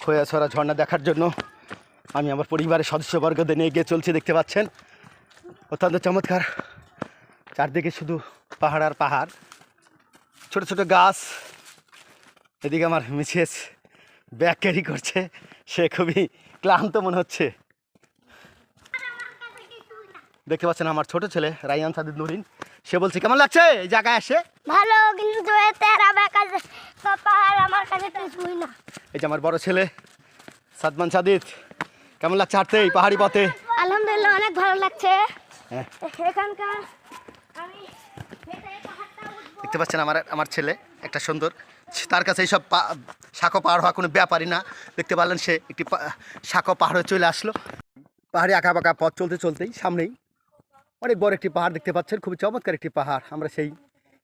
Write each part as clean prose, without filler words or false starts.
খোয়াছড়া ঝর্ণা দেখার জন্য আমি আমার পরিবারের সদস্যবর্গদের নিয়ে এগিয়ে চলছি। দেখতে পাচ্ছেন অত্যন্ত চমৎকার, চারদিকে শুধু পাহাড় আর পাহাড়, ছোট ছোট গাছ। এদিকে আমার মিসেস ব্যাগ ক্যারি করছে, সে খুবই ক্লান্ত মনে হচ্ছে। দেখতে পাচ্ছেন আমার ছোট ছেলে রায়ান সাদিদ নুরিন, সে বলছে কেমন লাগছে এই জায়গায় এসে। ভালো, কিন্তু পাহাড় আমার কাছে কিছুই না। এই যে আমার বড় ছেলে সাদমান সাদিদ, কেমন লাগছে হাঁটতে এই পাহাড়ি পথে? আলহামদুলিল্লাহ অনেক ভালো লাগছে। হ্যাঁ, এখানকার দেখতে পাচ্ছেন আমার ছেলে একটা সুন্দর, তার কাছে এইসব শাখো পাহাড় হওয়া কোনো ব্যাপারই না। দেখতে পারলেন সে একটি শাখো পাহাড়ে চলে আসলো। পাহাড়ে আঁকা বাঁকা পথ চলতে চলতেই সামনেই অনেক বড় একটি পাহাড় দেখতে পাচ্ছেন, খুবই চমৎকার একটি পাহাড়। আমরা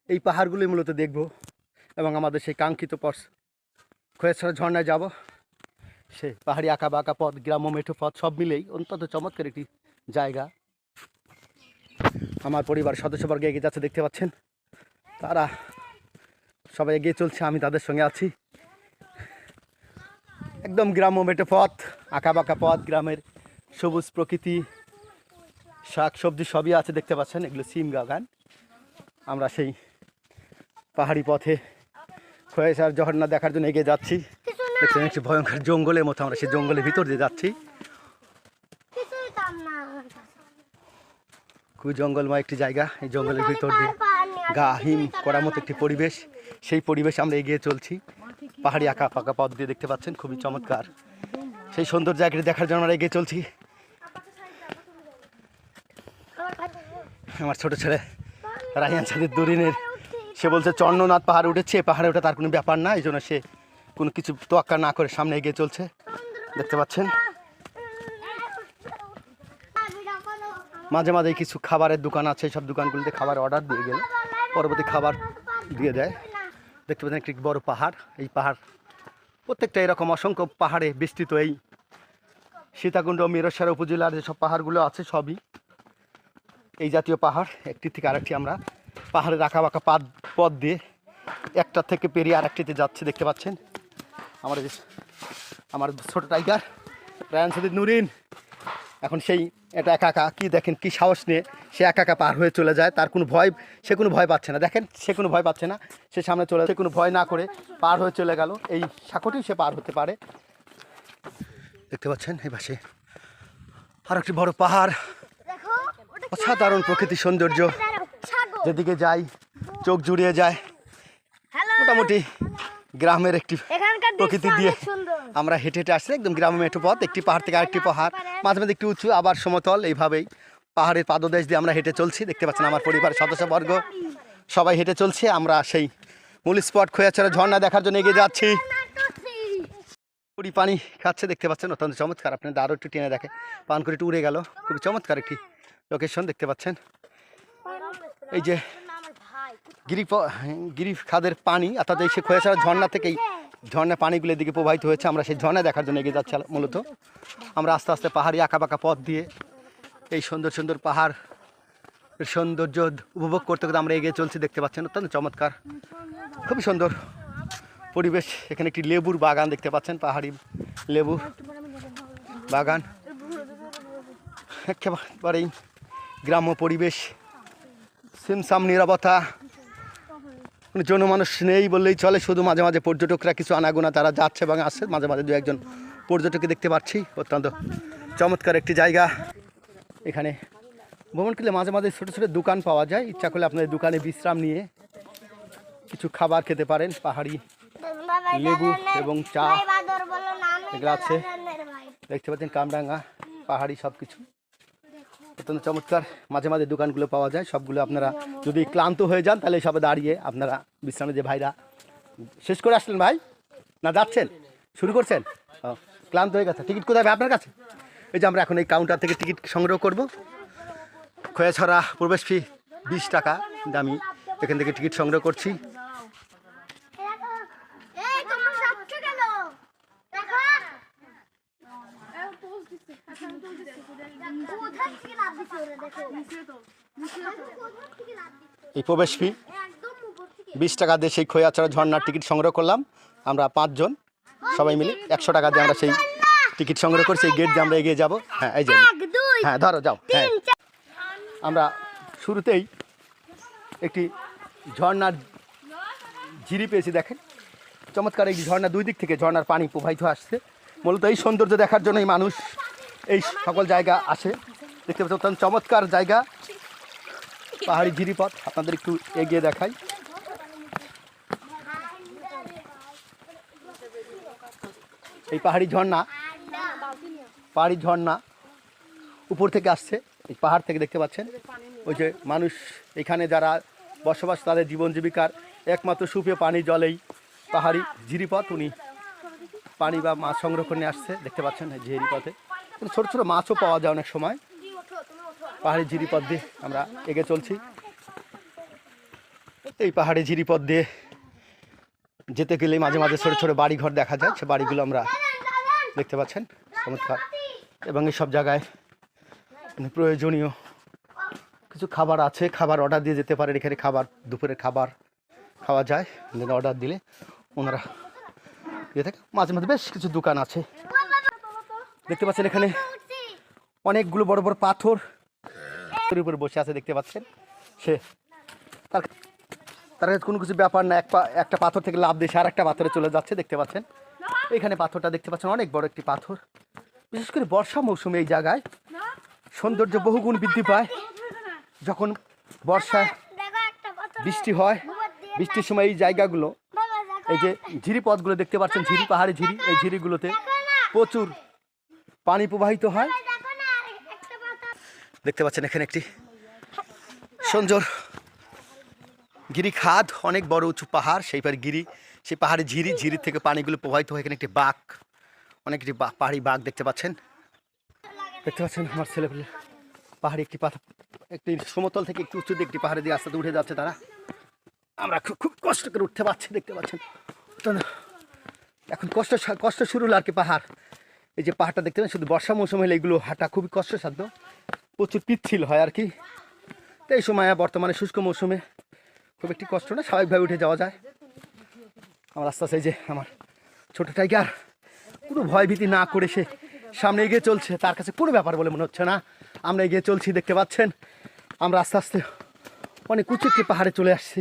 এই পাহাড়গুলোই মূলত দেখব এবং আমাদের সেই কাঙ্ক্ষিত পথ খোয়াছড়া ঝর্ণায় যাব। সেই পাহাড়ি আঁকা বাঁকা পথ, গ্রাম্য মেঠো পথ সব মিলেই অত্যন্ত চমৎকার একটি জায়গা। আমার পরিবার সদস্যবর্গ এগিয়ে যাচ্ছে, দেখতে পাচ্ছেন তারা সবাই এগিয়ে চলছে, আমি তাদের সঙ্গে আছি। একদম গ্রাম্য মেঠো পথ, আঁকা বাঁকা পথ, গ্রামের সবুজ প্রকৃতি, শাক সবজি সবই আছে দেখতে পাচ্ছেন, এগুলো সিম বাগান। আমরা সেই পাহাড়ি পথে খোয়াছড়া ঝর্ণা দেখার জন্য এগিয়ে যাচ্ছি। দেখছেন একটি ভয়ঙ্কর জঙ্গলের মতো, আমরা সেই জঙ্গলের ভিতর দিয়ে যাচ্ছি। খুবই জঙ্গলময় একটি জায়গা, এই জঙ্গলের ভিতর দিয়ে গা হিম করার মতো একটি পরিবেশ, সেই পরিবেশে আমরা এগিয়ে চলছি। পাহাড়ি আঁকা পাকা পথ দিয়ে দেখতে পাচ্ছেন, খুবই চমৎকার সেই সুন্দর জায়গাটি দেখার জন্য আমরা এগিয়ে চলছি। আমার ছোট ছেলে রায়ান সাদিদ নুরিনের, সে বলছে চন্দ্রনাথ পাহাড়ে উঠেছে, পাহাড়ে ওঠা তার কোনো ব্যাপার না, এই জন্য সে কোনো কিছু তোয়াক্কা না করে সামনে এগিয়ে চলছে। দেখতে পাচ্ছেন মাঝে মাঝে কিছু খাবারের দোকান আছে, সব দোকানগুলিতে খাবার অর্ডার দিয়ে গেলে পরবর্তী খাবার দিয়ে দেয়। দেখতে পাচ্ছেন একটি বড় পাহাড়, এই পাহাড় প্রত্যেকটা এরকম অসংখ্য পাহাড়ে বিস্তৃত। এই সীতাকুণ্ড মিরসরাই উপজেলার যেসব পাহাড়গুলো আছে সবই এই জাতীয় পাহাড়। একটি থেকে আরেকটি আমরা পাহাড়ের আঁকা বাঁকা পথ দিয়ে একটা থেকে পেরিয়ে আরেকটিতে যাচ্ছি। দেখতে পাচ্ছেন আমার ছোট টাইগার রায়ান সাদিদ নুরিন এখন এটা একা একা কি দেখেন কি সাহস নিয়ে সে একা একা পার হয়ে চলে যায়। তার কোনো ভয়, সে কোনো ভয় পাচ্ছে না। দেখেন সে কোনো ভয় পাচ্ছে না, সে সামনে চলে যায়, কোনো ভয় না করে পার হয়ে চলে গেল। এই সাঁকোটিও সে পার হতে পারে। দেখতে পাচ্ছেন এই পাশে আর একটি বড় পাহাড়, অসাধারণ প্রকৃতির সৌন্দর্য, যেদিকে যাই চোখ জুড়িয়ে যায়। মোটামুটি গ্রামের একটি প্রকৃতি দিয়ে আমরা হেঁটে হেঁটে আসছি, একদম গ্রামের মেঠো পথ, একটি পাহাড় থেকে আরেকটি পাহাড়, মাঝে মাঝে একটু উঁচু আবার সমতল, এইভাবেই পাহাড়ের পাদদেশ দিয়ে আমরা হেঁটে চলছি। দেখতে পাচ্ছেন আমার পরিবারের সদস্যবর্গ সবাই হেঁটে চলছে। আমরা সেই মূল স্পট খোয়াছড়া ঝর্ণা দেখার জন্য এগিয়ে যাচ্ছি। পুরি পানি খাচ্ছে, দেখতে পাচ্ছেন অত্যন্ত চমৎকার। আপনাদের আরও একটু টেনে দেখে পান করে একটু উড়ে গেল, খুবই চমৎকার একটি লোকেশন দেখতে পাচ্ছেন। এই যে গিরিফ খাদের পানি, অর্থাৎ এই সে খোয়াছড়া ঝর্ণা থেকেই ঝর্ণা পানিগুলোর দিকে প্রবাহিত হয়েছে। আমরা সেই ঝর্ণা দেখার জন্য এগিয়ে যাচ্ছি। মূলত আমরা আস্তে আস্তে পাহাড়ি আঁকা বাঁকা পথ দিয়ে এই সুন্দর সুন্দর পাহাড় সৌন্দর্য উপভোগ করতে করতে আমরা এগিয়ে চলছি। দেখতে পাচ্ছেন অত্যন্ত চমৎকার, খুবই সুন্দর পরিবেশ। এখানে একটি লেবুর বাগান দেখতে পাচ্ছেন, পাহাড়ি লেবু বাগান, একেবারেই গ্রাম্য পরিবেশ, সিমসাম নিরাপত্তা, কোনো জনমানুষ নেই বললেই চলে। শুধু মাঝে মাঝে পর্যটকরা কিছু আনাগোনা তারা যাচ্ছে এবং আসছে, মাঝে মাঝে দু একজন পর্যটককে দেখতে পাচ্ছি। অত্যন্ত চমৎকার একটি জায়গা। এখানে ভ্রমণ করলে মাঝে মাঝে ছোটো ছোটো দোকান পাওয়া যায়, ইচ্ছা করলে আপনাদের দোকানে বিশ্রাম নিয়ে কিছু খাবার খেতে পারেন। পাহাড়ি লেবু এবং চা এগুলো আছে, দেখতে পাচ্ছেন কামরাঙ্গা পাহাড়ি সব কিছু অত্যন্ত চমৎকার। মাঝে মাঝে দোকানগুলো পাওয়া যায়, সবগুলো আপনারা যদি ক্লান্ত হয়ে যান তাহলে সবে দাঁড়িয়ে আপনারা বিশ্রামে, যে ভাইরা শেষ করে আসলেন ভাই না যাচ্ছেন শুরু করছেন, ক্লান্ত হয়ে গেছে, টিকিট কোথায় আপনার কাছে? এই যে আমরা এখন এই কাউন্টার থেকে টিকিট সংগ্রহ করব। খোয়াছড়া প্রবেশ ফি 20 টাকা, আমি এখান থেকে টিকিট সংগ্রহ করছি। এই প্রবেশ ফি 20 টাকা দিয়ে সেই খোয়াছড়া ঝর্ণার টিকিট সংগ্রহ করলাম আমরা 5 জন। সবাই মিলে 100 টাকা দিয়ে আমরা সেই টিকিট সংগ্রহ করে সেই গেট দিয়ে আমরা এগিয়ে যাব। হ্যাঁ এই যে, হ্যাঁ ধরো যাও। হ্যাঁ আমরা শুরুতেই একটি ঝর্ণার ঝিরি পেয়েছি। দেখেন চমৎকার এই ঝর্ণা, দুই দিক থেকে ঝর্ণার পানি প্রবাহিত আসছে। মূলত এই সৌন্দর্য দেখার জন্যই মানুষ এই সকল জায়গা আসে। দেখতে পাচ্ছেন অত্যন্ত চমৎকার জায়গা, পাহাড়ি ঝিরিপথ। আপনাদের একটু এগিয়ে দেখাই। এই পাহাড়ি ঝর্ণা উপর থেকে আসছে, এই পাহাড় থেকে দেখতে পাচ্ছেন। ওই যে মানুষ এখানে যারা বসবাস, তাদের জীবন জীবিকার একমাত্র সুপেয় পানি জলেই পাহাড়ি ঝিরিপথ। উনি পানি বা মাছ সংরক্ষণে আসছে, দেখতে পাচ্ছেন এই ঝিরিপথে ছোটো ছোটো মাছও পাওয়া যায় অনেক সময়। পাহাড়ি ঝিরিপথ দিয়ে আমরা এগিয়ে চলছি। এই পাহাড়ি ঝিরিপথ দিয়ে যেতে গেলে মাঝে মাঝে ছোটো ছোটো বাড়িঘর দেখা যায়, সে বাড়িগুলো আমরা দেখতে পাচ্ছেন চমৎকার। এবং এই সব জায়গায় প্রয়োজনীয় কিছু খাবার আছে, খাবার অর্ডার দিয়ে যেতে পারেন। এখানে খাবার, দুপুরের খাবার খাওয়া যায়, অর্ডার দিলে ওনারা দিয়ে থাকে। মাঝে মাঝে বেশ কিছু দোকান আছে দেখতে পাচ্ছেন। এখানে অনেকগুলো বড় বড় পাথর উপরে বসে আছে দেখতে পাচ্ছেন। সে তার কাছে কোনো কিছু ব্যাপার না, একটা পাথর থেকে লাভ দিয়ে আর একটা পাথরে চলে যাচ্ছে দেখতে পাচ্ছেন। এখানে পাথরটা দেখতে পাচ্ছেন, অনেক বড় একটি পাথর। বিশেষ করে বর্ষা মৌসুমে এই জায়গায় সৌন্দর্য বহুগুণ বৃদ্ধি পায়। যখন বর্ষায় বৃষ্টি হয়, বৃষ্টির সময় এই জায়গাগুলো, এই যে ঝিরিপথগুলো দেখতে পাচ্ছেন, পাহাড়ি ঝিরি, এই ঝিরিগুলোতে প্রচুর পানি প্রবাহিত হয় দেখতে পাচ্ছেন। এখানে একটি সুন্দর গিরি খাদ, অনেক বড় উঁচু পাহাড়, সেই সেই পাহাড়ি ঝিরি থেকে পানিগুলো প্রবাহিত হয়। এখানে একটি বাঘ, অনেকটি পাহাড়ি বাঘ দেখতে পাচ্ছেন। আমার ছেলেপেলে পাহাড়ি একটি সমতল থেকে একটু উঁচু দিয়ে একটি পাহাড়ে দিয়ে আস্তে উঠে যাচ্ছে তারা। আমরা খুব কষ্ট করে উঠতে পারছি দেখতে পাচ্ছেন। এখন কষ্ট শুরু হলো আর কি। পাহাড়, এই যে পাহাড়টা দেখতে পাচ্ছেন, শুধু বর্ষা মৌসুম হলে এগুলো হাঁটা খুবই কষ্টসাধ্য, প্রচুর পিচ্ছিল হয় আর কি। তো এই সময় বর্তমানে শুষ্ক মৌসুমে খুব একটি কষ্ট না, স্বাভাবিকভাবে উঠে যাওয়া যায়। আমার আস্তে আস্তে, এই যে আমার ছোটো টাইগার কোনো ভয়ভীতি না করে সে সামনে এগিয়ে চলছে, তার কাছে কোনো ব্যাপার বলে মনে হচ্ছে না। আমরা এগিয়ে চলছি দেখতে পাচ্ছেন। আমরা আস্তে আস্তে অনেক উঁচু একটি পাহাড়ে চলে আসছি।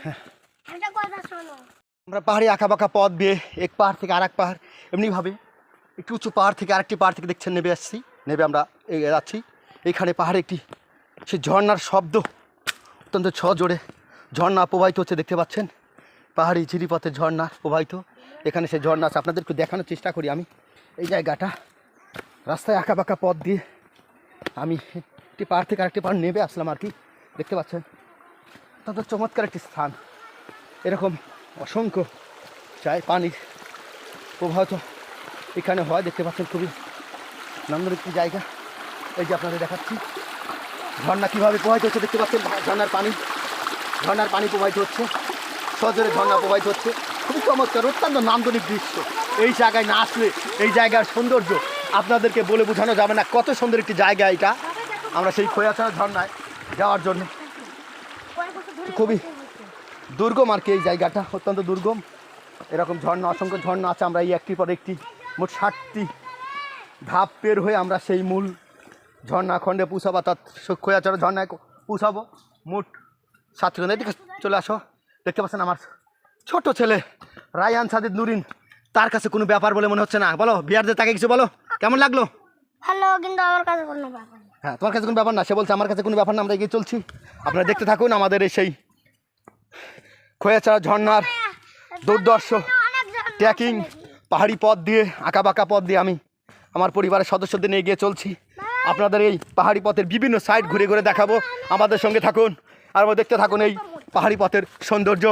হ্যাঁ, আমরা পাহাড়ি আঁকাবাঁকা পথ দিয়ে এক পাহাড় থেকে আর এক পাহাড়, এমনিভাবে একটু উঁচু পাহাড় থেকে আরেকটি পাহাড় থেকে দেখছেন নেমে আসছি। আমরা এগিয়ে যাচ্ছি। এইখানে পাহাড়ে একটি সে ঝর্ণার শব্দ, অত্যন্ত জোরে ঝর্ণা প্রবাহিত হচ্ছে দেখতে পাচ্ছেন। পাহাড়ি ঝিরিপথে ঝর্ণা প্রবাহিত, এখানে সে ঝর্ণা আছে। আপনাদেরকে দেখানোর চেষ্টা করি আমি। এই জায়গাটা রাস্তায় আঁকাবাঁকা পথ দিয়ে আমি একটি পাহাড় থেকে আরেকটি পাহাড় নেমে আসলাম আর কি, দেখতে পাচ্ছেন। তত চমৎকার একটি স্থান, এরকম অসংখ্য পানি প্রবাহিত এখানে হয় দেখতে পাচ্ছেন। খুবই নান্দনিক একটি জায়গা। এই যে আপনাদের দেখাচ্ছি ঝর্ণা কীভাবে প্রবাহিত হচ্ছে দেখতে পাচ্ছেন। ঝর্ণার পানি প্রবাহিত হচ্ছে, সজোরে ঝর্ণা প্রবাহিত হচ্ছে। খুবই চমৎকার, অত্যন্ত নান্দনিক দৃশ্য। এই জায়গায় না আসলে এই জায়গার সৌন্দর্য আপনাদেরকে বলে বোঝানো যাবে না, কত সুন্দর একটি জায়গা এটা। আমরা সেই খোয়াছড়া ঝর্ণায় যাওয়ার জন্য খুবই দুর্গম আর কি, এই জায়গাটা অত্যন্ত দুর্গম। এরকম ঝর্ণা, অসংখ্য ঝর্ণা আছে। আমরা এই একটির পর একটি মোট 60টি ধাপ পের হয়ে আমরা সেই মূল ঝর্ণা খণ্ডে পৌঁছাবো, অর্থাৎ খোয়াছড়া ঝর্ণায় পৌঁছাবো। মোট 7 জন। এদিকে চলে আসো। দেখতে পাচ্ছেন আমার ছোট ছেলে রায়ান সাজিদ নুরিন, তার কাছে কোনো ব্যাপার বলে মনে হচ্ছে না। বলো বিয়ারদের, তাকে কিছু বলো, কেমন লাগলো? ভালো, কিন্তু আমার কাছে কোনো ব্যাপার না। হ্যাঁ, তোমার কাছে কোনো ব্যাপার না, সে বলছে আমার কাছে কোনো ব্যাপার না। আমরা এগিয়ে চলছি, আপনারা দেখতে থাকুন আমাদের এই সেই খোয়াছড়া ঝর্ণার দুর্দর্শ ট্রেকিং, পাহাড়ি পথ দিয়ে, আঁকাবাঁকা পথ দিয়ে আমি আমার পরিবারের সদস্যদের নিয়ে এগিয়ে চলছি। আপনাদের এই পাহাড়ি পথের বিভিন্ন সাইড ঘুরে ঘুরে দেখাবো। আমাদের সঙ্গে থাকুন আর দেখতে থাকুন এই পাহাড়ি পথের সৌন্দর্য।